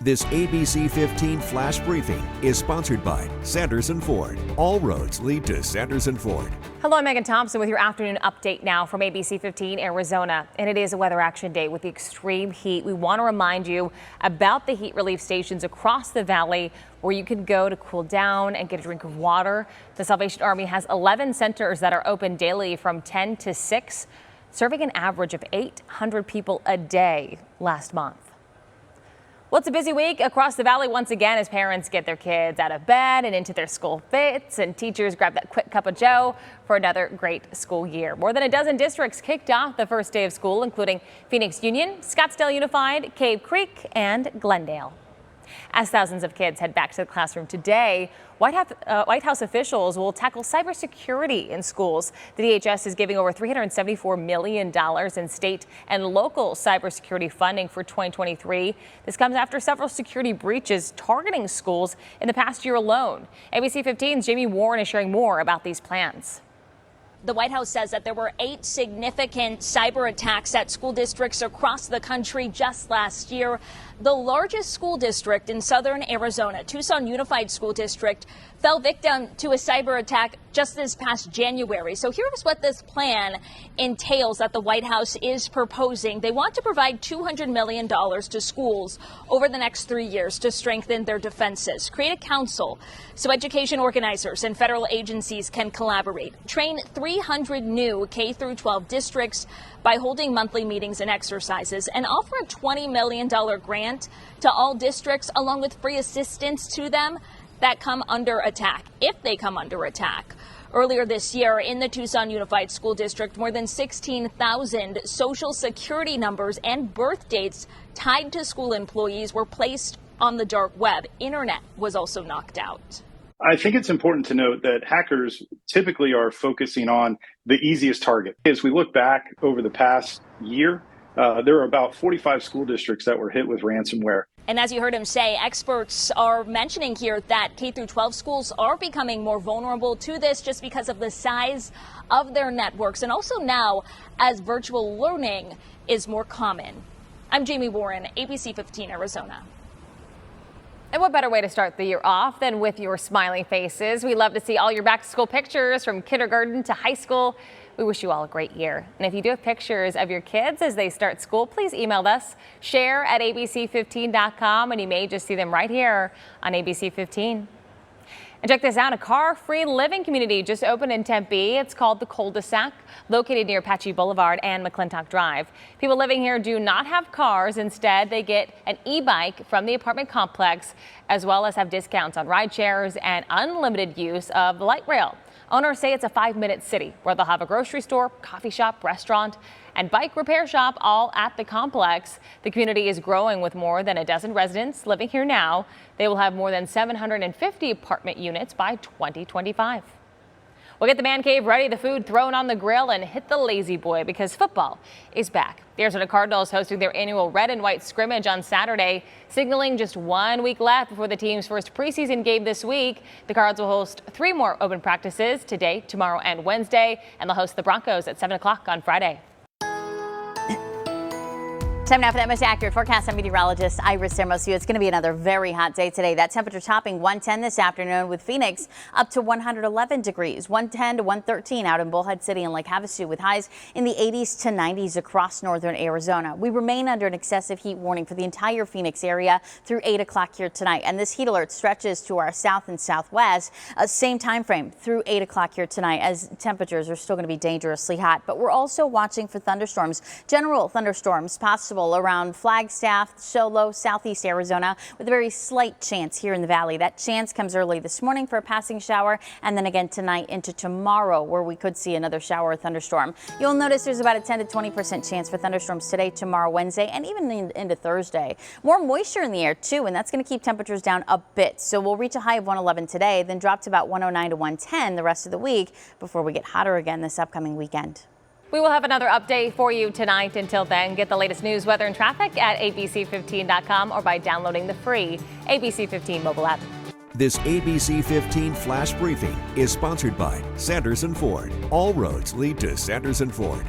This ABC15 Flash Briefing is sponsored by Sanderson Ford. All roads lead to Sanderson Ford. Hello, I'm Megan Thompson with your afternoon update now from ABC15 Arizona. And it is a weather action day with the extreme heat. We want to remind you about the heat relief stations across the valley where you can go to cool down and get a drink of water. The Salvation Army has 11 centers that are open daily from 10 to 6, serving an average of 800 people a day last month. Well, it's a busy week across the valley once again as parents get their kids out of bed and into their school fits, and teachers grab that quick cup of joe for another great school year. More than a dozen districts kicked off the first day of school, including Phoenix Union, Scottsdale Unified, Cave Creek, and Glendale. As thousands of kids head back to the classroom today, White House officials will tackle cybersecurity in schools. The DHS is giving over $374 million in state and local cybersecurity funding for 2023. This comes after several security breaches targeting schools in the past year alone. ABC 15's Jamie Warren is sharing more about these plans. The White House says that there were 8 significant cyber attacks at school districts across the country just last year. The largest school district in southern Arizona, Tucson Unified School District, fell victim to a cyber attack just this past January. So here's what this plan entails that the White House is proposing. They want to provide $200 million to schools over the next 3 years to strengthen their defenses, create a council so education organizers and federal agencies can collaborate, train 300 new K-12 districts by holding monthly meetings and exercises, and offer a $20 million grant to all districts along with free assistance to them that come under attack, if they come under attack. Earlier this year in the Tucson Unified School District, more than 16,000 social security numbers and birth dates tied to school employees were placed on the dark web. Internet was also knocked out. I think it's important to note that hackers typically are focusing on the easiest target. As we look back over the past year, there are about 45 school districts that were hit with ransomware. And as you heard him say, experts are mentioning here that K-12 schools are becoming more vulnerable to this just because of the size of their networks, and also now as virtual learning is more common. I'm Jamie Warren, ABC 15 Arizona. And what better way to start the year off than with your smiling faces? We love to see all your back to school pictures from kindergarten to high school. We wish you all a great year. And if you do have pictures of your kids as they start school, please email us, share@abc15.com, and you may just see them right here on ABC 15. And check this out, a car-free living community just opened in Tempe. It's called the Cul-de-Sac, located near Apache Boulevard and McClintock Drive. People living here do not have cars. Instead, they get an e-bike from the apartment complex, as well as have discounts on ride shares and unlimited use of the light rail. Owners say it's a 5-minute city where they'll have a grocery store, coffee shop, restaurant, and bike repair shop all at the complex. The community is growing with more than a dozen residents living here now. They will have more than 750 apartment units by 2025. We'll get the man cave ready, the food thrown on the grill, and hit the lazy boy because football is back. The Arizona Cardinals hosting their annual red and white scrimmage on Saturday, signaling just 1 week left before the team's first preseason game this week. The Cards will host 3 more open practices today, tomorrow, and Wednesday, and they'll host the Broncos at 7 o'clock on Friday. Time now for that most accurate forecast. I'm meteorologist Iris Sermosio. It's going to be another very hot day today. That temperature topping 110 this afternoon, with Phoenix up to 111 degrees, 110 to 113 out in Bullhead City and Lake Havasu, with highs in the 80s to 90s across northern Arizona. We remain under an excessive heat warning for the entire Phoenix area through 8 o'clock here tonight. And this heat alert stretches to our south and southwest, same time frame through 8 o'clock here tonight, as temperatures are still going to be dangerously hot. But we're also watching for thunderstorms, general thunderstorms possible around Flagstaff, Show, southeast Arizona, with a very slight chance here in the valley. That chance comes early this morning for a passing shower, and then again tonight into tomorrow, where we could see another shower or thunderstorm. You'll notice there's about a 10 to 20% chance for thunderstorms today, tomorrow, Wednesday, and even into Thursday. More moisture in the air too, and that's going to keep temperatures down a bit. So we'll reach a high of 111 today, then drop to about 109 to 110 the rest of the week before we get hotter again this upcoming weekend. We will have another update for you tonight. Until then, get the latest news, weather, and traffic at abc15.com or by downloading the free ABC 15 mobile app. This ABC 15 Flash Briefing is sponsored by Sanderson Ford. All roads lead to Sanderson Ford.